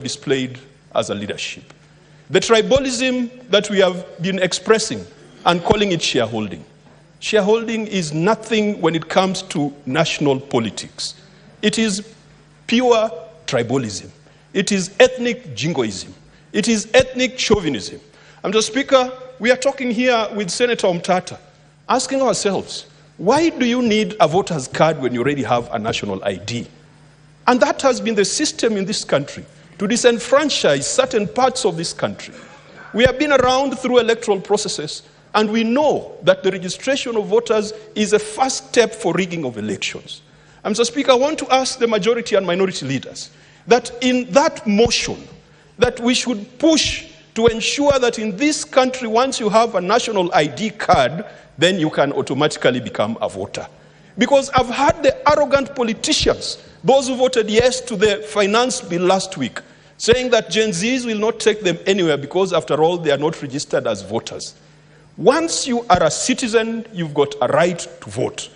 displayed as a leadership. The tribalism that we have been expressing and calling it shareholding. Shareholding is nothing when it comes to national politics. It is pure tribalism. It is ethnic jingoism. It is ethnic chauvinism. Mr. Speaker, we are talking here with Senator Omtata, asking ourselves, why do you need a voter's card when you already have a national ID? And that has been the system in this country, to disenfranchise certain parts of this country. We have been around through electoral processes, and we know that the registration of voters is a first step for rigging of elections. Mr. Speaker, I want to ask the majority and minority leaders that in that motion, that we should push to ensure that in this country, once you have a national ID card, then you can automatically become a voter. Because I've heard the arrogant politicians, those who voted yes to the finance bill last week, saying that Gen Zs will not take them anywhere because, after all, they are not registered as voters. Once you are a citizen, you've got a right to vote.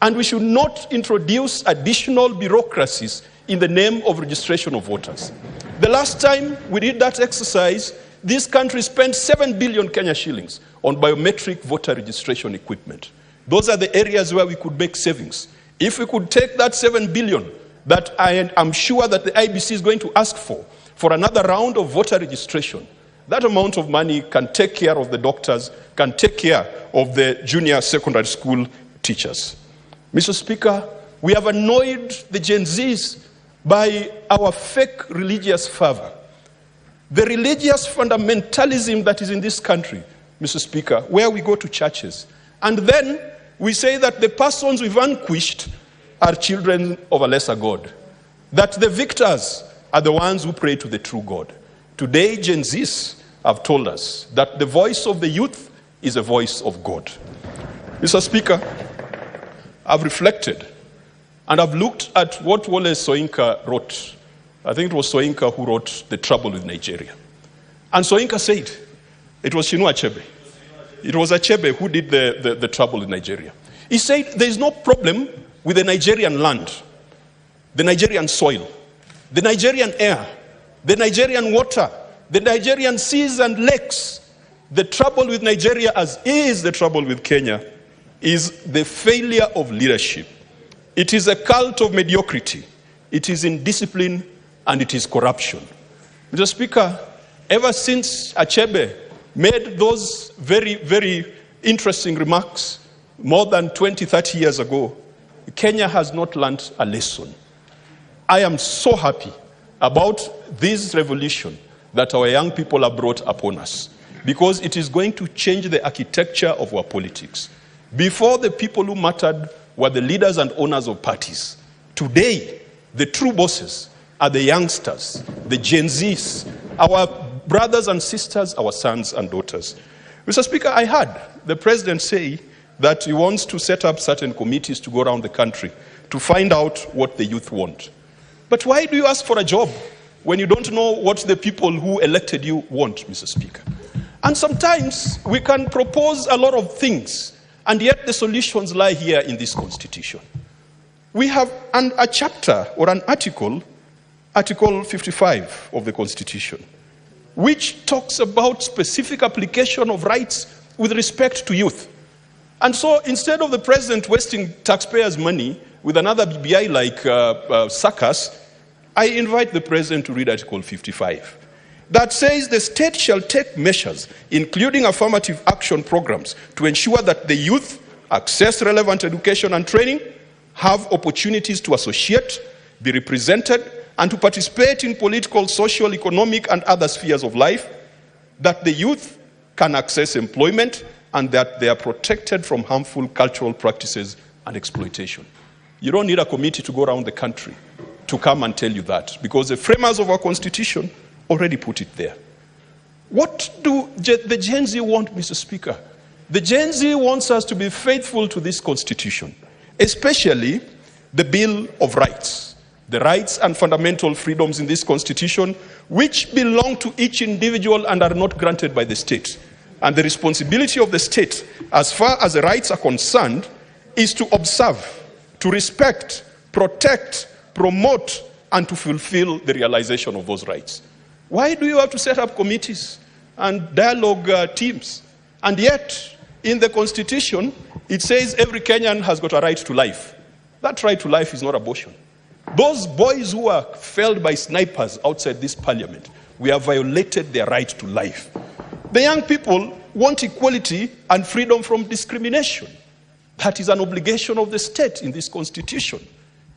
And we should not introduce additional bureaucracies in the name of registration of voters. The last time we did that exercise, this country spent 7 billion Kenya shillings on biometric voter registration equipment. Those are the areas where we could make savings. If we could take that 7 billion that I am sure that the IBC is going to ask for another round of voter registration, that amount of money can take care of the doctors, can take care of the junior secondary school teachers. Mr. Speaker, we have annoyed the Gen Zs by our fake religious fervor. The religious fundamentalism that is in this country, Mr. Speaker, where we go to churches, and then we say that the persons we vanquished are children of a lesser God, that the victors are the ones who pray to the true God. Today, Gen Zs have told us that the voice of the youth is a voice of God. Mr. Speaker, I've reflected and I've looked at what Wole Soyinka wrote. I think it was Soyinka who wrote The Trouble with Nigeria. And Soyinka said, it was Chinua Achebe. It was Achebe who did the Trouble with Nigeria. He said there is no problem with the Nigerian land, the Nigerian soil, the Nigerian air, the Nigerian water, the Nigerian seas and lakes. The trouble with Nigeria, as is the trouble with Kenya, is the failure of leadership. It is a cult of mediocrity. It is indiscipline and it is corruption. Mr. Speaker, ever since Achebe made those very, very interesting remarks more than 20, 30 years ago, Kenya has not learned a lesson. I am so happy about this revolution that our young people have brought upon us, because it is going to change the architecture of our politics. Before, the people who mattered were the leaders and owners of parties. Today, the true bosses are the youngsters, the Gen Zs, our brothers and sisters, our sons and daughters. Mr. Speaker, I heard the president say that he wants to set up certain committees to go around the country to find out what the youth want. But why do you ask for a job when you don't know what the people who elected you want, Mr. Speaker? And sometimes we can propose a lot of things, and yet the solutions lie here in this Constitution. We have a chapter or an article, Article 55 of the Constitution, which talks about circumscribed application of rights with respect to youth. And so instead of the president wasting taxpayers' money with another BBI like circus, I invite the president to read Article 55. That says the state shall take measures, including affirmative action programs, to ensure that the youth access relevant education and training, have opportunities to associate, be represented, and to participate in political, social, economic, and other spheres of life, that the youth can access employment, and that they are protected from harmful cultural practices and exploitation. You don't need a committee to go around the country to come and tell you that, because the framers of our Constitution already put it there. What do the Gen Z want, Mr. Speaker? The Gen Z wants us to be faithful to this Constitution, especially the Bill of Rights, the rights and fundamental freedoms in this Constitution, which belong to each individual and are not granted by the state. And the responsibility of the state, as far as the rights are concerned, is to observe, to respect, protect, promote, and to fulfill the realization of those rights. Why do you have to set up committees and dialogue teams? And yet, in the Constitution, it says every Kenyan has got a right to life. That right to life is not abortion. Those boys who are felled by snipers outside this parliament, we have violated their right to life. The young people want equality and freedom from discrimination. That is an obligation of the state in this Constitution.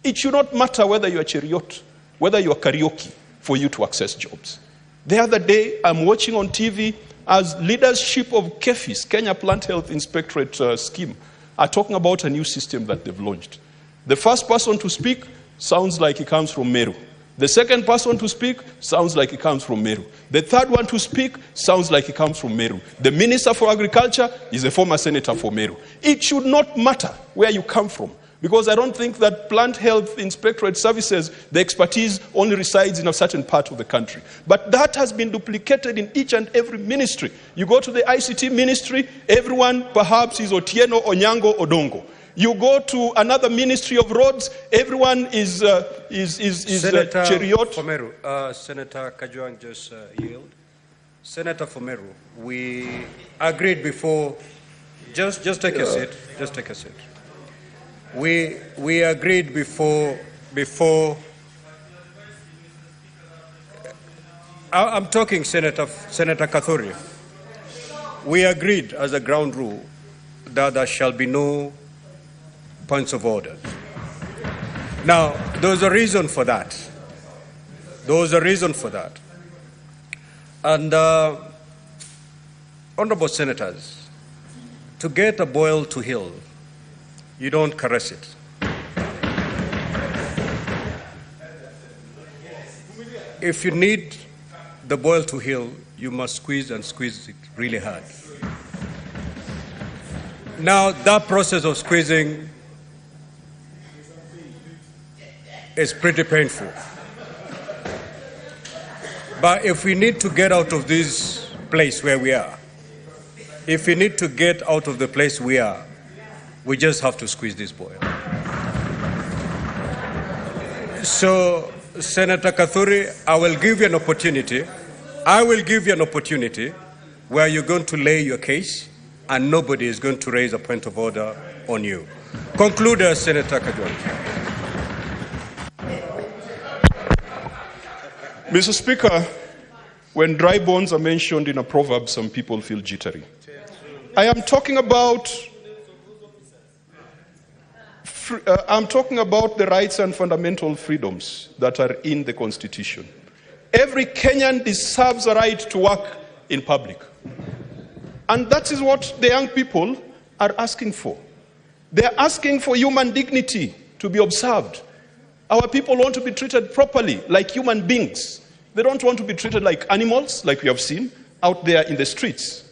It should not matter whether you are Cheriot, whether you are Karaoke, for you to access jobs. The other day, I'm watching on TV as leadership of KEFIS, Kenya Plant Health Inspectorate scheme, are talking about a new system that they've launched. The first person to speak sounds like he comes from Meru. The second person to speak sounds like he comes from Meru. The third one to speak sounds like he comes from Meru. The Minister for Agriculture is a former senator for Meru. It should not matter where you come from, because I don't think that Plant Health Inspectorate Services, the expertise only resides in a certain part of the country. But that has been duplicated in each and every ministry. You go to the ICT ministry, everyone perhaps is Otieno, Onyango, Odongo. You go to another ministry of roads, everyone is Cheriot. Fomeru, Senator Kajwang just yield. Senator Fomeru, we agreed before, just take a seat, just take a seat. We agreed before, I'm talking Senator Kathuri. We agreed as a ground rule that there shall be no points of order. Now, there's a reason for that. There's a reason for that. And honorable senators, to get a boil to heal, you don't caress it. If you need the boil to heal, you must squeeze and squeeze it really hard. Now, that process of squeezing is pretty painful. But if we need to get out of this place where we are, if we need to get out of the place we are, we just have to squeeze this boil. So, Senator Kathuri, I will give you an opportunity. I will give you an opportunity where you're going to lay your case and nobody is going to raise a point of order on you. Conclude, Senator Kajwang. Mr. Speaker, when dry bones are mentioned in a proverb, some people feel jittery. I am talking about the rights and fundamental freedoms that are in the Constitution. Every Kenyan deserves a right to work in public. And that is what the young people are asking for. They are asking for human dignity to be observed. Our people want to be treated properly, like human beings. They don't want to be treated like animals, like we have seen out there in the streets.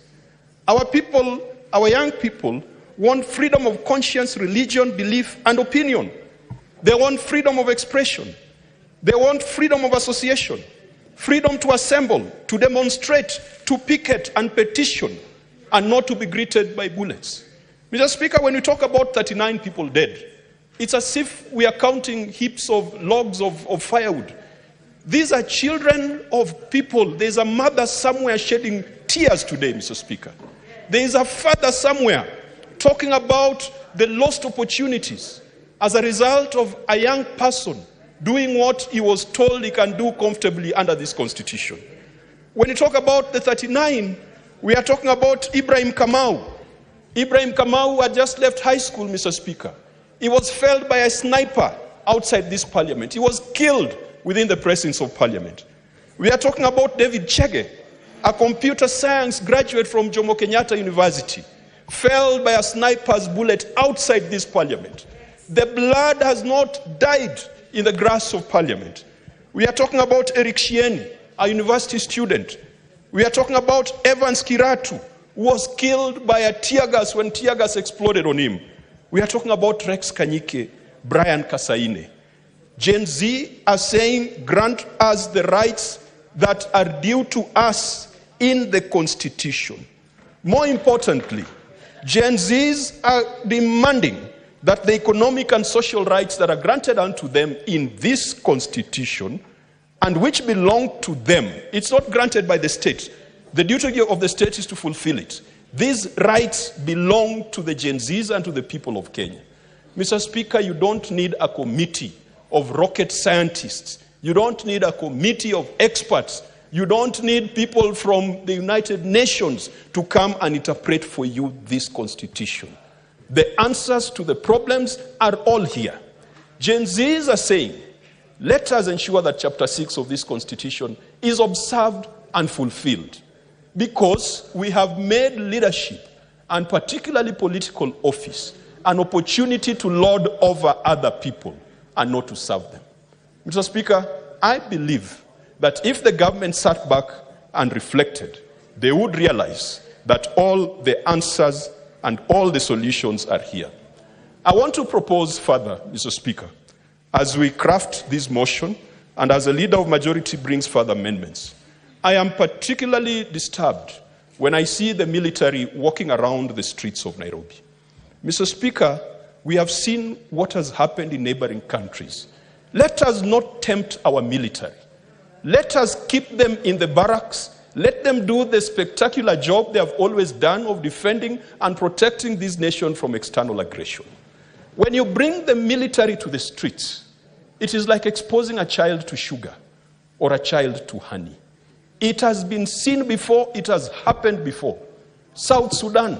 Our people, our young people, want freedom of conscience, religion, belief, and opinion. They want freedom of expression. They want freedom of association, freedom to assemble, to demonstrate, to picket and petition, and not to be greeted by bullets. Mr. Speaker, when we talk about 39 people dead, it's as if we are counting heaps of logs of firewood. These are children of people. There's a mother somewhere shedding tears today, Mr. Speaker. There is a father somewhere talking about the lost opportunities as a result of a young person doing what he was told he can do comfortably under this Constitution. When you talk about the 39, we are talking about Ibrahim Kamau. Ibrahim Kamau had just left high school, Mr. Speaker. He was felled by a sniper outside this parliament. He was killed within the presence of parliament. We are talking about David Chege, a computer science graduate from Jomo Kenyatta University, felled by a sniper's bullet outside this parliament. The blood has not died in the grass of parliament. We are talking about Eric Shieni, a university student. We are talking about Evans Kiratu, who was killed by a tear gas when tear gas exploded on him. We are talking about Rex Kanyike, Brian Kasaine. Gen Z are saying, grant us the rights that are due to us in the Constitution. More importantly, Gen Zs are demanding that the economic and social rights that are granted unto them in this Constitution and which belong to them. It's not granted by the state. The duty of the state is to fulfill it. These rights belong to the Gen Zs and to the people of Kenya. Mr. Speaker, you don't need a committee of rocket scientists. You don't need a committee of experts. You don't need people from the United Nations to come and interpret for you this constitution. The answers to the problems are all here. Gen Zs are saying, let us ensure that Chapter 6 of this constitution is observed and fulfilled, because we have made leadership, and particularly political office, an opportunity to lord over other people and not to serve them. Mr. Speaker, I believe that if the government sat back and reflected, they would realize that all the answers and all the solutions are here. I want to propose further, Mr. Speaker, as we craft this motion and as a leader of majority brings further amendments. I am particularly disturbed when I see the military walking around the streets of Nairobi. Mr. Speaker, we have seen what has happened in neighboring countries. Let us not tempt our military. Let us keep them in the barracks. Let them do the spectacular job they have always done of defending and protecting this nation from external aggression. When you bring the military to the streets, it is like exposing a child to sugar or a child to honey. It has been seen before, it has happened before. South Sudan,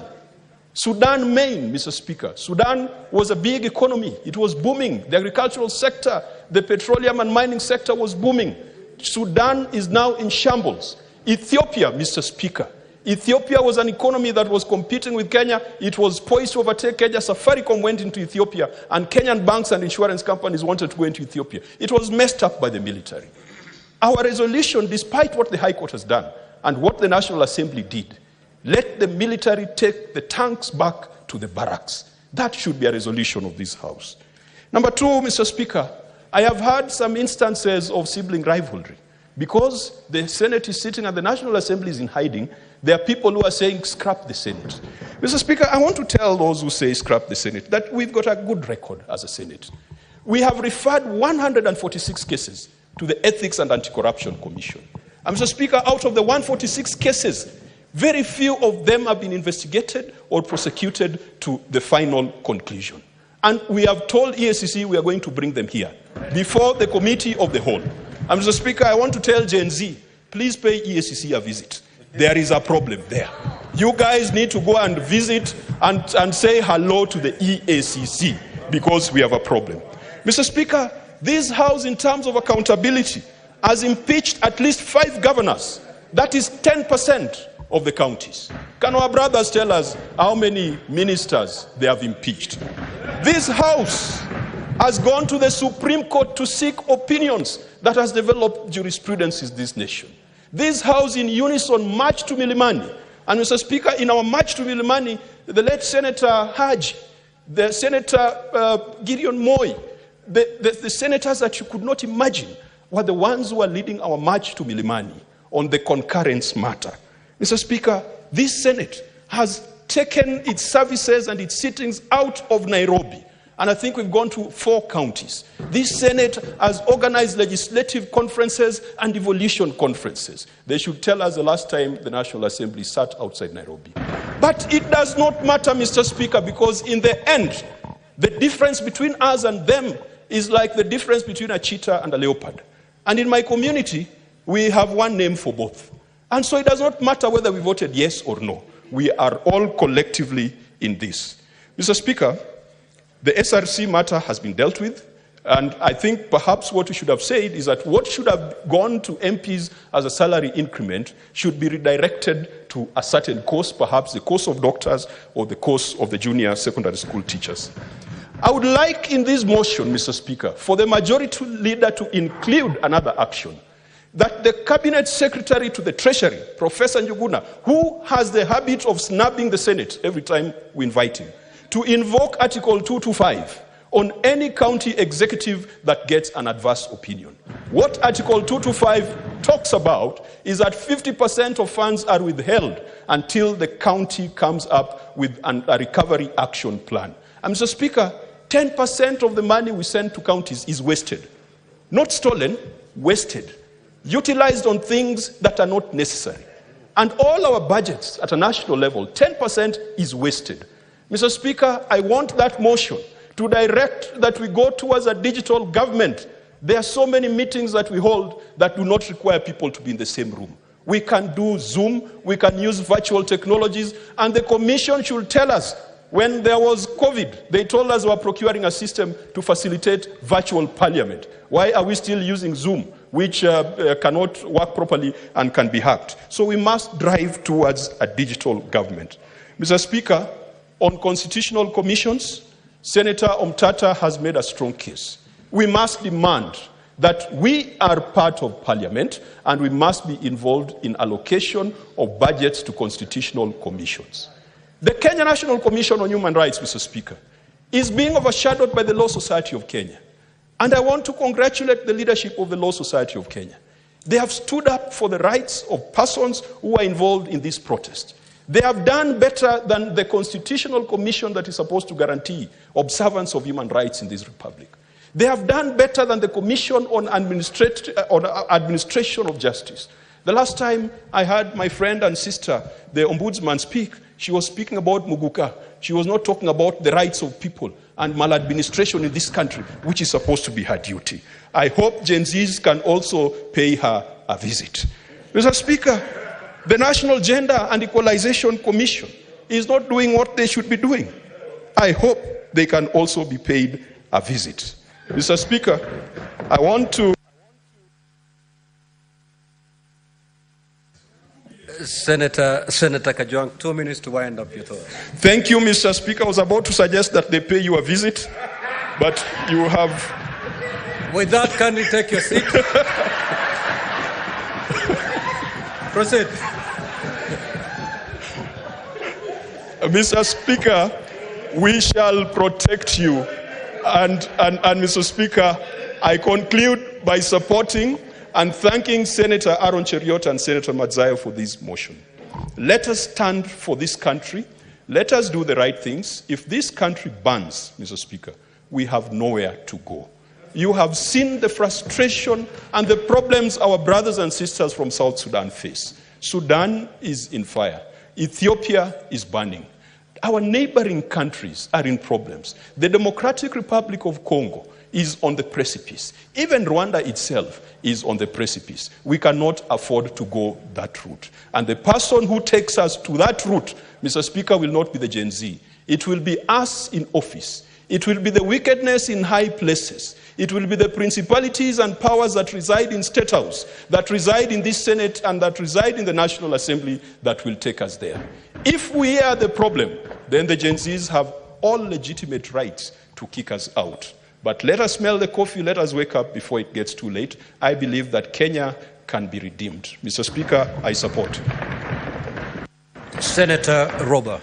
Maine, Mr. Speaker. Sudan was a big economy. It was booming. The agricultural sector, the petroleum and mining sector was booming. Sudan is now in shambles. Ethiopia, Mr. Speaker. Ethiopia was an economy that was competing with Kenya. It was poised to overtake Kenya. Safaricom went into Ethiopia, and Kenyan banks and insurance companies wanted to go into Ethiopia. It was messed up by the military. Our resolution, despite what the High Court has done and what the National Assembly did, let the military take the tanks back to the barracks. That should be a resolution of this House. Number two, Mr. Speaker, I have had some instances of sibling rivalry. Because the Senate is sitting and the National Assembly is in hiding, there are people who are saying, scrap the Senate. Mr. Speaker, I want to tell those who say scrap the Senate that we've got a good record as a Senate. We have referred 146 cases to the Ethics and Anti-Corruption Commission. And Mr. Speaker, out of the 146 cases, very few of them have been investigated or prosecuted to the final conclusion. And we have told EACC we are going to bring them here before the Committee of the Whole. And Mr. Speaker, I want to tell Gen Z, please pay EACC a visit. There is a problem there. You guys need to go and visit and say hello to the EACC because we have a problem. Mr. Speaker, this House, in terms of accountability, has impeached at least 5 governors. That is 10% of the counties. Can our brothers tell us how many ministers they have impeached? This House has gone to the Supreme Court to seek opinions that has developed jurisprudence in this nation. This House in unison marched to Milimani. And Mr. Speaker, in our march to Milimani, the late Senator Haji, the Senator Gideon Moi, the senators that you could not imagine were the ones who are leading our march to Milimani on the concurrence matter. Mr. Speaker, this Senate has taken its services and its sittings out of Nairobi. And I think we've gone to 4 counties. This Senate has organized legislative conferences and devolution conferences. They should tell us the last time the National Assembly sat outside Nairobi. But it does not matter, Mr. Speaker, because in the end, the difference between us and them is like the difference between a cheetah and a leopard. And in my community, we have one name for both. And so it does not matter whether we voted yes or no. We are all collectively in this. Mr. Speaker, the SRC matter has been dealt with, and I think perhaps what we should have said is that what should have gone to MPs as a salary increment should be redirected to a certain course, perhaps the course of doctors or the course of the junior secondary school teachers. I would like in this motion, Mr. Speaker, for the majority leader to include another action, that the Cabinet Secretary to the Treasury, Professor Njuguna, who has the habit of snubbing the Senate every time we invite him, to invoke Article 225 on any county executive that gets an adverse opinion. What Article 225 talks about is that 50% of funds are withheld until the county comes up with a recovery action plan. And Mr. Speaker, 10% of the money we send to counties is wasted. Not stolen, wasted. utilized on things that are not necessary. And all our budgets at a national level, 10% is wasted. Mr. Speaker, I want that motion to direct that we go towards a digital government. There are so many meetings that we hold that do not require people to be in the same room. We can do Zoom, we can use virtual technologies, and the Commission should tell us. When there was COVID, they told us we were procuring a system to facilitate virtual parliament. Why are we still using Zoom, which cannot work properly and can be hacked? So we must drive towards a digital government. Mr. Speaker, on constitutional commissions, Senator Omtata has made a strong case. We must demand that we are part of parliament and we must be involved in allocation of budgets to constitutional commissions. The Kenya National Commission on Human Rights, Mr. Speaker, is being overshadowed by the Law Society of Kenya. And I want to congratulate the leadership of the Law Society of Kenya. They have stood up for the rights of persons who are involved in this protest. They have done better than the Constitutional Commission that is supposed to guarantee observance of human rights in this republic. They have done better than the Commission on Administration of Justice. The last time I heard my friend and sister, the Ombudsman, speak, she was speaking about Muguka. She was not talking about the rights of people and maladministration in this country, which is supposed to be her duty. I hope Gen Zs can also pay her a visit. Mr. Speaker, the National Gender and Equalization Commission is not doing what they should be doing. I hope they can also be paid a visit. Mr. Speaker, I want to... Senator Kajwang, 2 minutes to wind up your thoughts. Thank you, Mr. Speaker. I was about to suggest that they pay you a visit, but you have... With that, can you take your seat? Proceed. Mr. Speaker, we shall protect you. And Mr. Speaker, I conclude by supporting and thanking Senator Aaron Cheriot and Senator Madzayo for this motion. Let us stand for this country. Let us do the right things. If this country burns, Mr. Speaker, we have nowhere to go. You have seen the frustration and the problems our brothers and sisters from South Sudan face. Sudan is in fire. Ethiopia is burning. Our neighboring countries are in problems. The Democratic Republic of Congo is on the precipice. Even Rwanda itself is on the precipice. We cannot afford to go that route. And the person who takes us to that route, Mr. Speaker, will not be the Gen Z. It will be us in office. It will be the wickedness in high places. It will be the principalities and powers that reside in State House, that reside in this Senate, and that reside in the National Assembly that will take us there. If we are the problem, then the Gen Zs have all legitimate rights to kick us out. But let us smell the coffee, let us wake up before it gets too late. I believe that Kenya can be redeemed. Mr. Speaker, I support. Senator Roba.